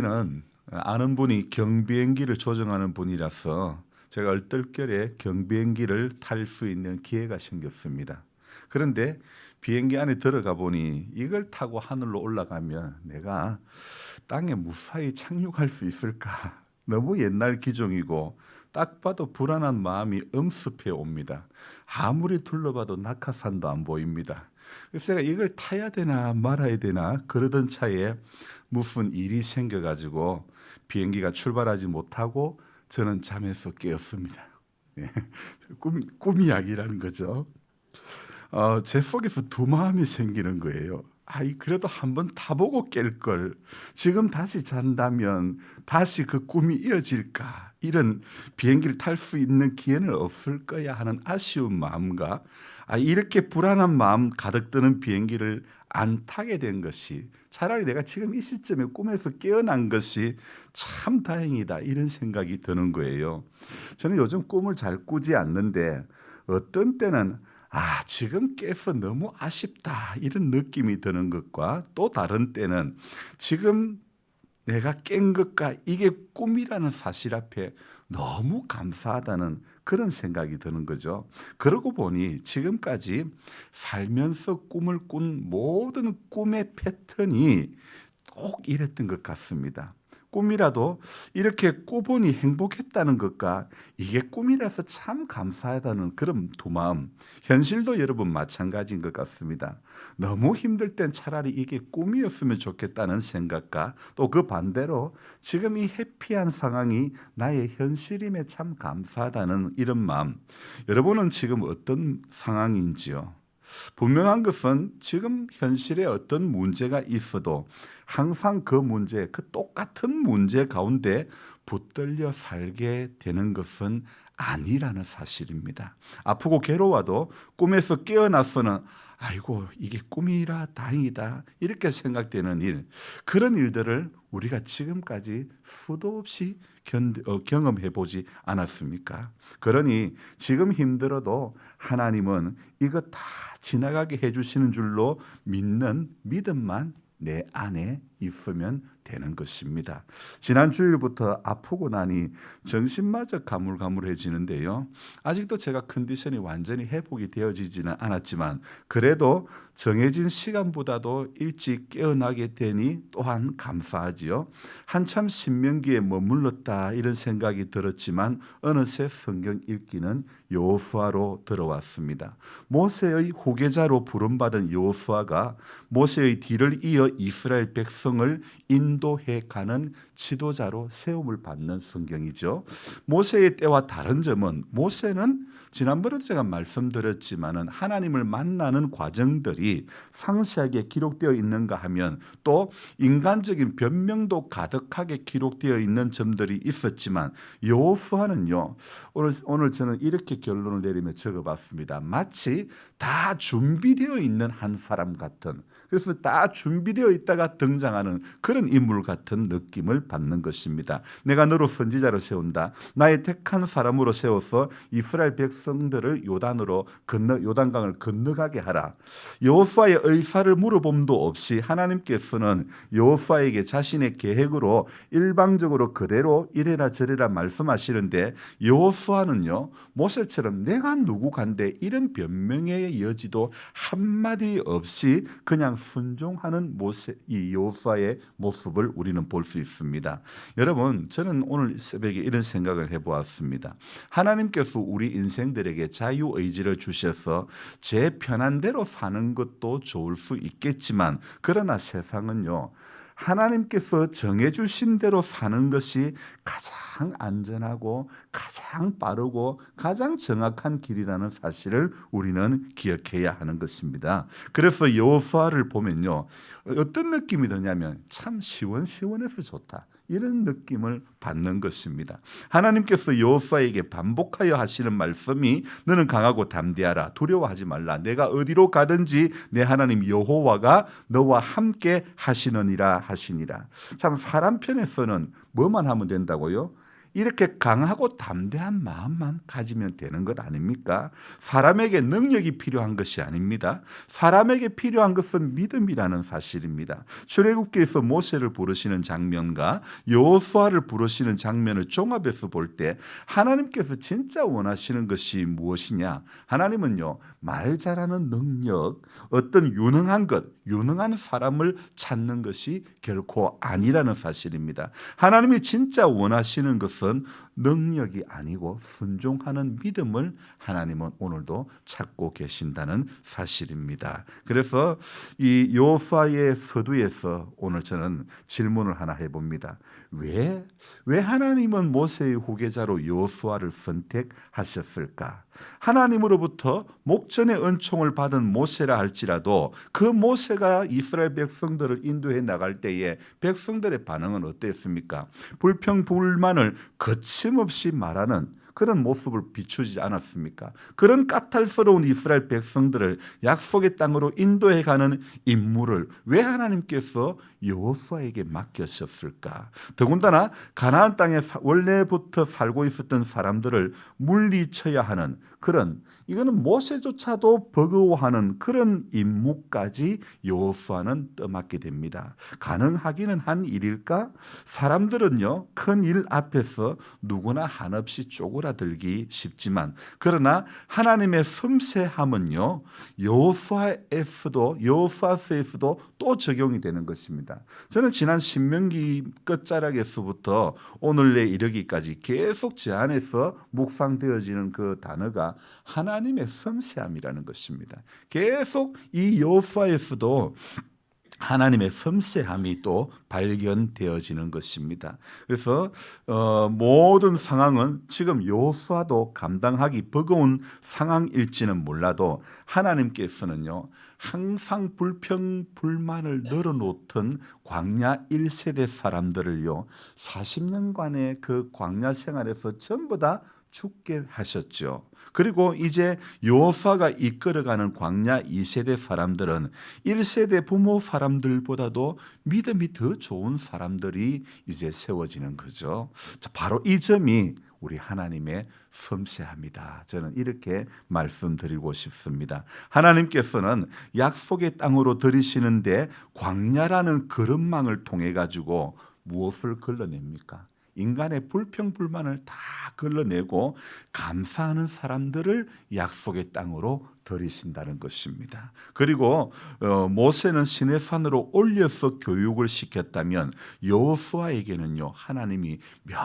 는 아는 분이 경비행기를 조종하는 분이라서 제가 얼떨결에 경비행기를 탈 수 있는 기회가 생겼습니다. 그런데 비행기 안에 들어가 보니 이걸 타고 하늘로 올라가면 내가 땅에 무사히 착륙할 수 있을까? 너무 옛날 기종이고 딱 봐도 불안한 마음이 엄습해 옵니다. 아무리 둘러봐도 낙하산도 안 보입니다. 그래서 제가 이걸 타야 되나 말아야 되나 그러던 차에 무슨 일이 생겨가지고 비행기가 출발하지 못하고 저는 잠에서 깨었습니다. 예. 꿈이야기라는 거죠. 제 속에서 두 마음이 생기는 거예요. 그래도 한번 타보고 깰 걸. 지금 다시 잔다면 다시 그 꿈이 이어질까? 이런 비행기를 탈 수 있는 기회는 없을 거야 하는 아쉬운 마음과 이렇게 불안한 마음 가득 드는 비행기를 안 타게 된 것이 차라리 내가 지금 이 시점에 꿈에서 깨어난 것이 참 다행이다 이런 생각이 드는 거예요. 저는 요즘 꿈을 잘 꾸지 않는데 어떤 때는 지금 깨서 너무 아쉽다 이런 느낌이 드는 것과 또 다른 때는 지금 내가 깬 것과 이게 꿈이라는 사실 앞에 너무 감사하다는 그런 생각이 드는 거죠. 그러고 보니 지금까지 살면서 꿈을 꾼 모든 꿈의 패턴이 꼭 이랬던 것 같습니다. 꿈이라도 이렇게 꾸보니 행복했다는 것과 이게 꿈이라서 참 감사하다는 그런 두 마음, 현실도 여러분 마찬가지인 것 같습니다. 너무 힘들 땐 차라리 이게 꿈이었으면 좋겠다는 생각과 또 그 반대로 지금 이 해피한 상황이 나의 현실임에 참 감사하다는 이런 마음, 여러분은 지금 어떤 상황인지요? 분명한 것은 지금 현실에 어떤 문제가 있어도 항상 그 문제, 그 똑같은 문제 가운데 붙들려 살게 되는 것은 아니라는 사실입니다. 아프고 괴로워도 꿈에서 깨어나서는 아이고 이게 꿈이라 다행이다 이렇게 생각되는 일, 그런 일들을 우리가 지금까지 수도 없이 경험해 보지 않았습니까? 그러니 지금 힘들어도 하나님은 이거 다 지나가게 해주시는 줄로 믿는 믿음만 내 안에 있으면 되는 것입니다. 지난 주일부터 아프고 나니 정신마저 가물가물해지는데요. 아직도 제가 컨디션이 완전히 회복이 되어지지는 않았지만 그래도 정해진 시간보다도 일찍 깨어나게 되니 또한 감사하지요. 한참 신명기에 머물렀다 이런 생각이 들었지만 어느새 성경 읽기는 여호수아로 들어왔습니다. 모세의 후계자로 부름받은 여호수아가 모세의 뒤를 이어 이스라엘 백성을 인도해 가는 지도자로 세움을 받는 성경이죠. 모세의 때와 다른 점은 모세는 지난번에도 제가 말씀드렸지만은 하나님을 만나는 과정들이 상세하게 기록되어 있는가 하면 또 인간적인 변명도 가득하게 기록되어 있는 점들이 있었지만 여호수아는요. 오늘 저는 이렇게 결론을 내리며 적어봤습니다. 마치 다 준비되어 있는 한 사람 같은, 그래서 다 준비되어 있다가 등장하는 그런 인물 같은 느낌을 받는 것입니다. 내가 너로 선지자로 세운다. 나의 택한 사람으로 세워서 이스라엘 백성들을 요단강을 건너가게 하라. 여호수아의 의사를 물어봄도 없이 하나님께서는 여호수아에게 자신의 계획으로 일방적으로 그대로 이래라 저래라 말씀하시는데 여호수아는요 모세처럼 내가 누구간데 이런 변명의 여지도 한마디 없이 그냥 순종하는 이 여호수아의 모습을 우리는 볼 수 있습니다. 여러분, 저는 오늘 새벽에 이런 생각을 해보았습니다. 하나님께서 우리 인생들에게 자유의지를 주셔서 제 편한 대로 사는 것도 좋을 수 있겠지만 그러나 세상은요 하나님께서 정해주신 대로 사는 것이 가장 안전하고 가장 빠르고 가장 정확한 길이라는 사실을 우리는 기억해야 하는 것입니다. 그래서 여호수아를 보면요 어떤 느낌이 드냐면 참 시원시원해서 좋다 이런 느낌을 받는 것입니다. 하나님께서 여호수아에게 반복하여 하시는 말씀이 너는 강하고 담대하라 두려워하지 말라 내가 어디로 가든지 내 하나님 여호와가 너와 함께 하시느니라 하시니라. 참 사람 편에서는 뭐만 하면 된다고요? 이렇게 강하고 담대한 마음만 가지면 되는 것 아닙니까? 사람에게 능력이 필요한 것이 아닙니다. 사람에게 필요한 것은 믿음이라는 사실입니다. 출애굽기에서 모세를 부르시는 장면과 여호수아를 부르시는 장면을 종합해서 볼 때 하나님께서 진짜 원하시는 것이 무엇이냐? 하나님은요, 말 잘하는 능력, 어떤 유능한 것, 유능한 사람을 찾는 것이 결코 아니라는 사실입니다. 하나님이 진짜 원하시는 것은 능력이 아니고 순종하는 믿음을 하나님은 오늘도 찾고 계신다는 사실입니다. 그래서 이 여호수아의 서두에서 오늘 저는 질문을 하나 해봅니다. 왜 하나님은 모세의 후계자로 여호수아를 선택하셨을까? 하나님으로부터 목전의 은총을 받은 모세라 할지라도 그 모세가 이스라엘 백성들을 인도해 나갈 때에 백성들의 반응은 어땠습니까? 불평불만을 거침없이 말하는 그런 모습을 비추지 않았습니까? 그런 까탈스러운 이스라엘 백성들을 약속의 땅으로 인도해 가는 임무를 왜 하나님께서 여호수아에게 맡기셨을까? 더군다나 가나안 땅에 원래부터 살고 있었던 사람들을 물리쳐야 하는 그런, 이거는 모세조차도 버거워하는 그런 임무까지 여호수아는 떠맡게 됩니다. 가능하기는 한 일일까? 사람들은요, 큰 일 앞에서 누구나 한없이 쪼그라들기 쉽지만, 그러나 하나님의 섬세함은요, 여호수아서에서도 또 적용이 되는 것입니다. 저는 지난 신명기 끝자락에서부터 오늘에 이르기까지 계속 제 안에서 묵상되어지는 그 단어가 하나님의 섬세함이라는 것입니다. 계속 이 여호수아에서도 하나님의 섬세함이 또 발견되어지는 것입니다. 그래서 모든 상황은 지금 여호수아도 감당하기 버거운 상황일지는 몰라도 하나님께서는요, 항상 불평불만을 늘어놓던 광야 1세대 사람들을요, 40년간의 그 광야 생활에서 전부 다 죽게 하셨죠. 그리고 이제 여호수아가 이끌어가는 광야 2세대 사람들은 1세대 부모 사람들보다도 믿음이 더 좋은 사람들이 이제 세워지는 거죠. 바로 이 점이 우리 하나님의 섬세합니다. 저는 이렇게 말씀드리고 싶습니다. 하나님께서는 약속의 땅으로 들이시는데 광야라는 걸음망을 통해 가지고 무엇을 걸러냅니까? 인간의 불평불만을 다 걸러내고 감사하는 사람들을 약속의 땅으로 들이신다는 것입니다. 그리고 모세는 시내산으로 올려서 교육을 시켰다면 여호수아에게는요, 하나님이 몇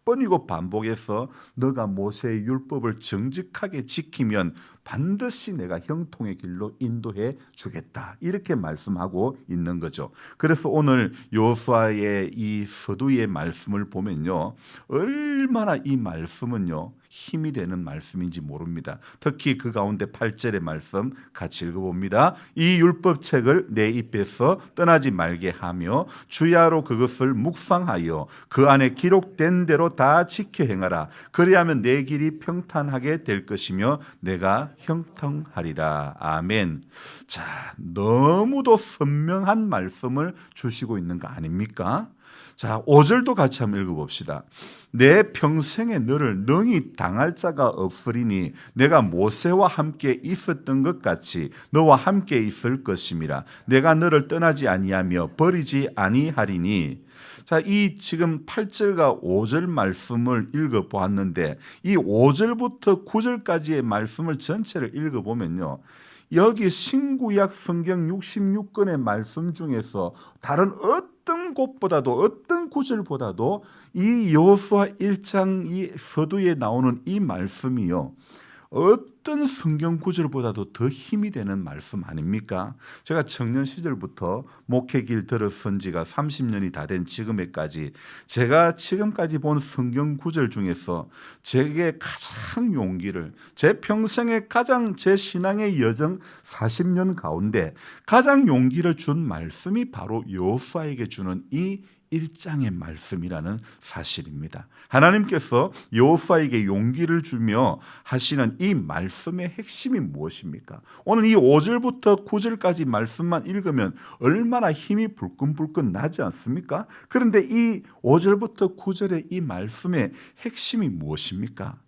번이고 반복해서 너가 모세의 율법을 정직하게 지키면 반드시 내가 형통의 길로 인도해 주겠다, 이렇게 말씀하고 있는 거죠. 그래서 오늘 여호수아의 이 서두의 말씀을 보면요, 얼마나 이 말씀은요 힘이 되는 말씀인지 모릅니다. 특히 그 가운데 8절의 말씀 같이 읽어봅니다. 이 율법책을 내 입에서 떠나지 말게 하며 주야로 그것을 묵상하여 그 안에 기록된 대로 다 지켜 행하라. 그리하면 내 길이 평탄하게 될 것이며 내가 형통하리라. 아멘. 자, 너무도 선명한 말씀을 주시고 있는 거 아닙니까? 자, 5절도 같이 한번 읽어봅시다. 내 평생에 너를 능히 당할 자가 없으리니 내가 모세와 함께 있었던 것 같이 너와 함께 있을 것임이라. 내가 너를 떠나지 아니하며 버리지 아니하리니. 자, 이 지금 8절과 5절 말씀을 읽어보았는데 이 5절부터 9절까지의 말씀을 전체를 읽어보면요, 여기 신구약 성경 66권의 말씀 중에서 다른 어떤 곳보다도, 어떤 구절보다도 이 여호수아 1장 이 서두에 나오는 이 말씀이요, 어떤 성경 구절보다도 더 힘이 되는 말씀 아닙니까? 제가 청년 시절부터 목회길 들어선 지가 30년이 다 된 지금에까지 제가 지금까지 본 성경 구절 중에서 제게 가장 용기를, 제 평생에 가장 제 신앙의 여정 40년 가운데 가장 용기를 준 말씀이 바로 여호수아에게 주는 이 1장의 말씀이라는 사실입니다. 하나님께서 여호수아에게 용기를 주며 하시는 이 말씀의 핵심이 무엇입니까? 오늘 이 5절부터 9절까지 말씀만 읽으면 얼마나 힘이 불끈불끈 나지 않습니까? 그런데 이 5절부터 9절의 이 말씀의 핵심이 무엇입니까?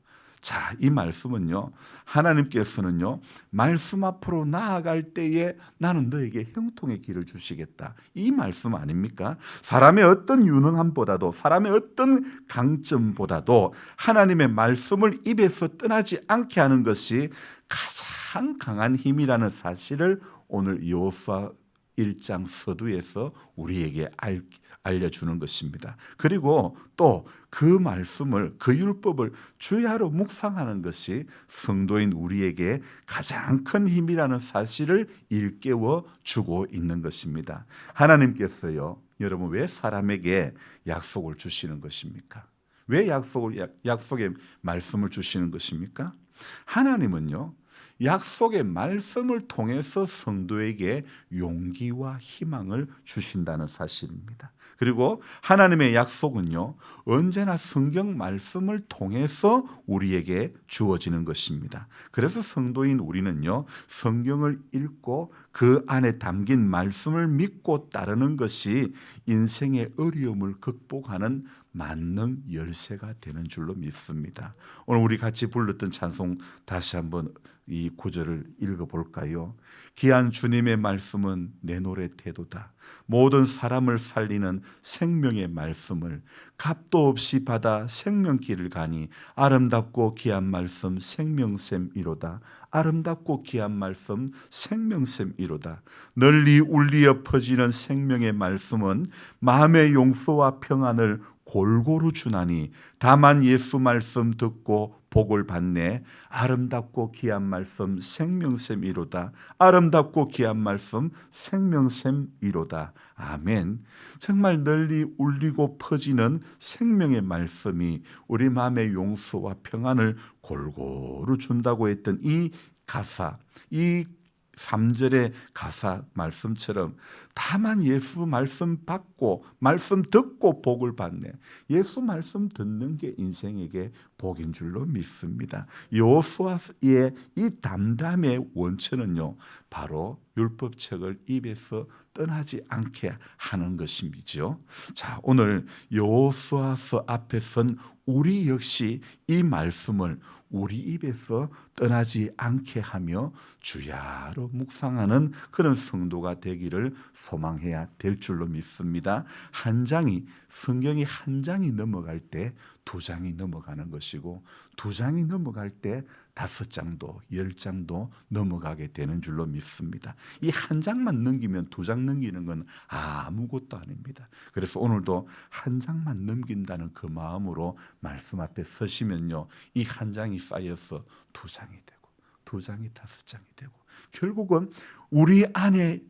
자, 이 말씀은요, 하나님께서는요, 말씀 앞으로 나아갈 때에 나는 너에게 형통의 길을 주시겠다. 이 말씀 아닙니까? 사람의 어떤 유능함보다도, 사람의 어떤 강점보다도 하나님의 말씀을 입에서 떠나지 않게 하는 것이 가장 강한 힘이라는 사실을 오늘 여호수아 1장 서두에서 우리에게 알려주는 것입니다. 그리고 또 그 말씀을, 그 율법을 주야로 묵상하는 것이 성도인 우리에게 가장 큰 힘이라는 사실을 일깨워 주고 있는 것입니다. 하나님께서요, 여러분 왜 사람에게 약속을 주시는 것입니까? 왜 약속의 말씀을 주시는 것입니까? 하나님은요, 약속의 말씀을 통해서 성도에게 용기와 희망을 주신다는 사실입니다. 그리고 하나님의 약속은요, 언제나 성경 말씀을 통해서 우리에게 주어지는 것입니다. 그래서 성도인 우리는요, 성경을 읽고 그 안에 담긴 말씀을 믿고 따르는 것이 인생의 어려움을 극복하는 만능 열쇠가 되는 줄로 믿습니다. 오늘 우리 같이 불렀던 찬송 다시 한번 이 구절을 읽어볼까요? 귀한 주님의 말씀은 내 노래 태도다. 모든 사람을 살리는 생명의 말씀을 값도 없이 받아 생명길을 가니 아름답고 귀한 말씀 생명샘이로다. 아름답고 귀한 말씀 생명샘이로다. 널리 울리어 퍼지는 생명의 말씀은 마음의 용서와 평안을 골고루 주나니 다만 예수 말씀 듣고 복을 받네. 아름답고 귀한 말씀 생명샘이로다. 아름답고 귀한 말씀 생명샘이로다. 아멘. 정말 널리 울리고 퍼지는 생명의 말씀이 우리 마음의 용서와 평안을 골고루 준다고 했던 이 가사, 이 3절의 가사 말씀처럼 다만 예수 말씀 받고 말씀 듣고 복을 받네. 예수 말씀 듣는 게 인생에게 복인 줄로 믿습니다. 여호수아의 이 담담의 원천은요, 바로 율법책을 입에서 떠나지 않게 하는 것이죠. 자, 오늘 여호수아서 앞에 선 우리 역시 이 말씀을 우리 입에서 떠나지 않게 하며 주야로 묵상하는 그런 성도가 되기를 소망해야 될 줄로 믿습니다. 성경이 한 장이 넘어갈 때 2장이 넘어가는 것이고 2장이 넘어갈 때 5장도 10장도 넘어가게 되는 줄로 믿습니다. 이 한 장만 넘기면 2장 넘기는 건 아무것도 아닙니다. 그래서 오늘도 한 장만 넘긴다는 그 마음으로 말씀 앞에 서시면요, 이 한 장이 쌓여서 2장이 되고 2장이 5장이 되고 결국은 우리 안에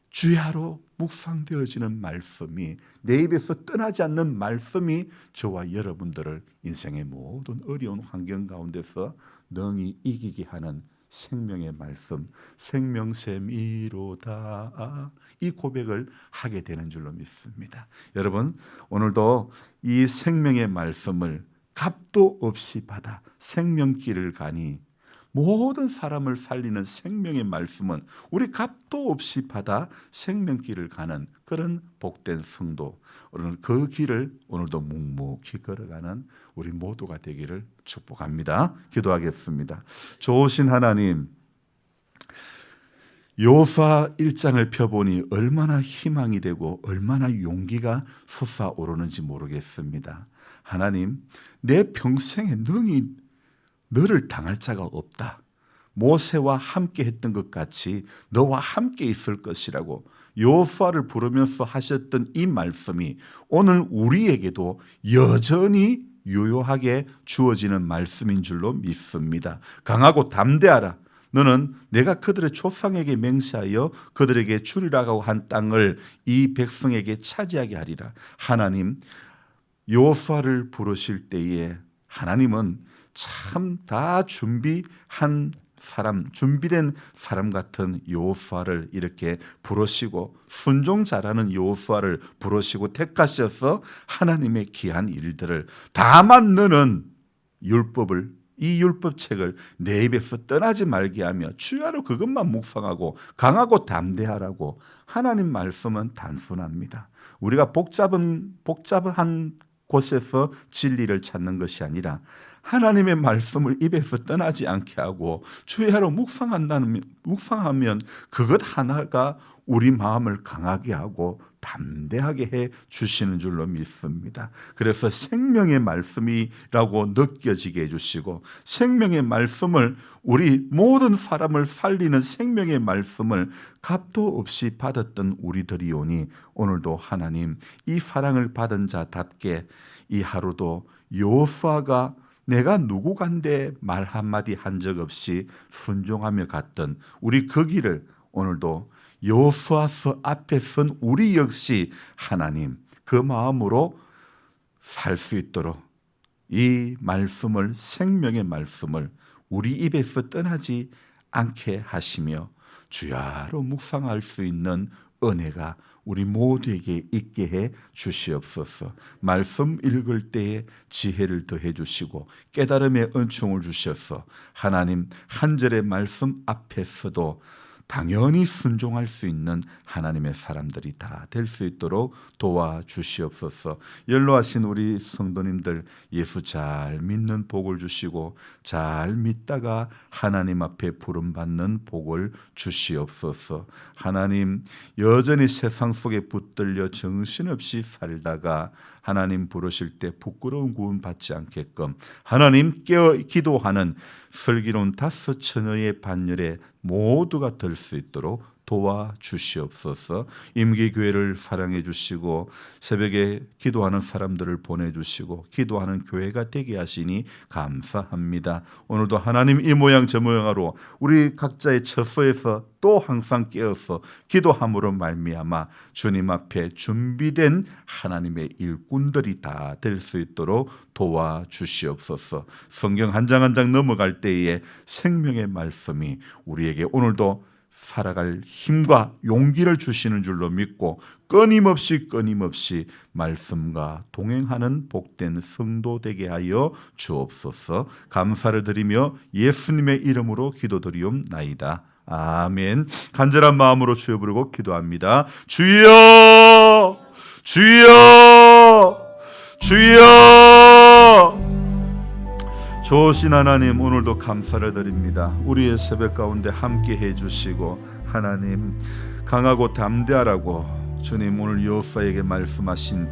주야로 묵상되어지는 말씀이, 내 입에서 떠나지 않는 말씀이 저와 여러분들을 인생의 모든 어려운 환경 가운데서 능히 이기게 하는 생명의 말씀, 생명샘이로다, 이 고백을 하게 되는 줄로 믿습니다. 여러분, 오늘도 이 생명의 말씀을 값도 없이 받아 생명길을 가니, 모든 사람을 살리는 생명의 말씀은 우리 값도 없이 받아 생명길을 가는 그런 복된 성도, 오늘 그 길을 오늘도 묵묵히 걸어가는 우리 모두가 되기를 축복합니다. 기도하겠습니다. 좋으신 하나님, 여호수아 1장을 펴보니 얼마나 희망이 되고 얼마나 용기가 솟아오르는지 모르겠습니다. 하나님, 내 평생에 능히 너를 당할 자가 없다. 모세와 함께 했던 것 같이 너와 함께 있을 것이라고 여호수아를 부르면서 하셨던 이 말씀이 오늘 우리에게도 여전히 유효하게 주어지는 말씀인 줄로 믿습니다. 강하고 담대하라. 너는 내가 그들의 조상에게 맹세하여 그들에게 주리라고 한 땅을 이 백성에게 차지하게 하리라. 하나님, 여호수아를 부르실 때에 하나님은 참 다 준비한 사람, 준비된 사람 같은 여호수아를 이렇게 부르시고 순종 잘하는 여호수아를 부르시고 택하셔서 하나님의 귀한 일들을 다만 너는 이 율법책을 내 입에서 떠나지 말게 하며 주야로 그것만 묵상하고 강하고 담대하라고. 하나님 말씀은 단순합니다. 우리가 복잡한 곳에서 진리를 찾는 것이 아니라 하나님의 말씀을 입에서 떠나지 않게 하고 주야로 묵상하면 그것 하나가 우리 마음을 강하게 하고 담대하게 해 주시는 줄로 믿습니다. 그래서 생명의 말씀이라고 느껴지게 해주시고, 생명의 말씀을, 우리 모든 사람을 살리는 생명의 말씀을 값도 없이 받았던 우리들이오니 오늘도 하나님 이 사랑을 받은 자답게 이 하루도 여호수아가 내가 누구간데 말 한마디 한 적 없이 순종하며 갔던 우리 그 길을 오늘도 여호수아서 앞에 선 우리 역시 하나님 그 마음으로 살 수 있도록 이 말씀을, 생명의 말씀을 우리 입에서 떠나지 않게 하시며 주야로 묵상할 수 있는 은혜가 우리 모두에게 있게 해 주시옵소서. 말씀 읽을 때에 지혜를 더해 주시고 깨달음의 은총을 주셔서 하나님 한 절의 말씀 앞에서도 당연히 순종할 수 있는 하나님의 사람들이 다 될 수 있도록 도와주시옵소서. 연로하신 우리 성도님들 예수 잘 믿는 복을 주시고 잘 믿다가 하나님 앞에 부름받는 복을 주시옵소서. 하나님 여전히 세상 속에 붙들려 정신없이 살다가 하나님 부르실 때 부끄러운 구원 받지 않게끔 하나님 깨어 기도하는 슬기로운 5처녀의 반열에 모두가 들 수 있도록 도와주시옵소서. 임기교회를 사랑해 주시고 새벽에 기도하는 사람들을 보내주시고 기도하는 교회가 되게 하시니 감사합니다. 오늘도 하나님 이 모양 저 모양으로 우리 각자의 처소에서 또 항상 깨어서 기도함으로 말미암아 주님 앞에 준비된 하나님의 일꾼들이 다 될 수 있도록 도와주시옵소서. 성경 한 장 한 장 넘어갈 때에 생명의 말씀이 우리에게 오늘도 살아갈 힘과 용기를 주시는 줄로 믿고 끊임없이 말씀과 동행하는 복된 성도 되게 하여 주옵소서. 감사를 드리며 예수님의 이름으로 기도드리옵나이다. 아멘. 간절한 마음으로 주여 부르고 기도합니다. 주여, 주여, 주여. 좋으신 하나님, 오늘도 감사를 드립니다. 우리의 새벽 가운데 함께 해주시고 하나님 강하고 담대하라고 주님 오늘 여호수아에게 말씀하신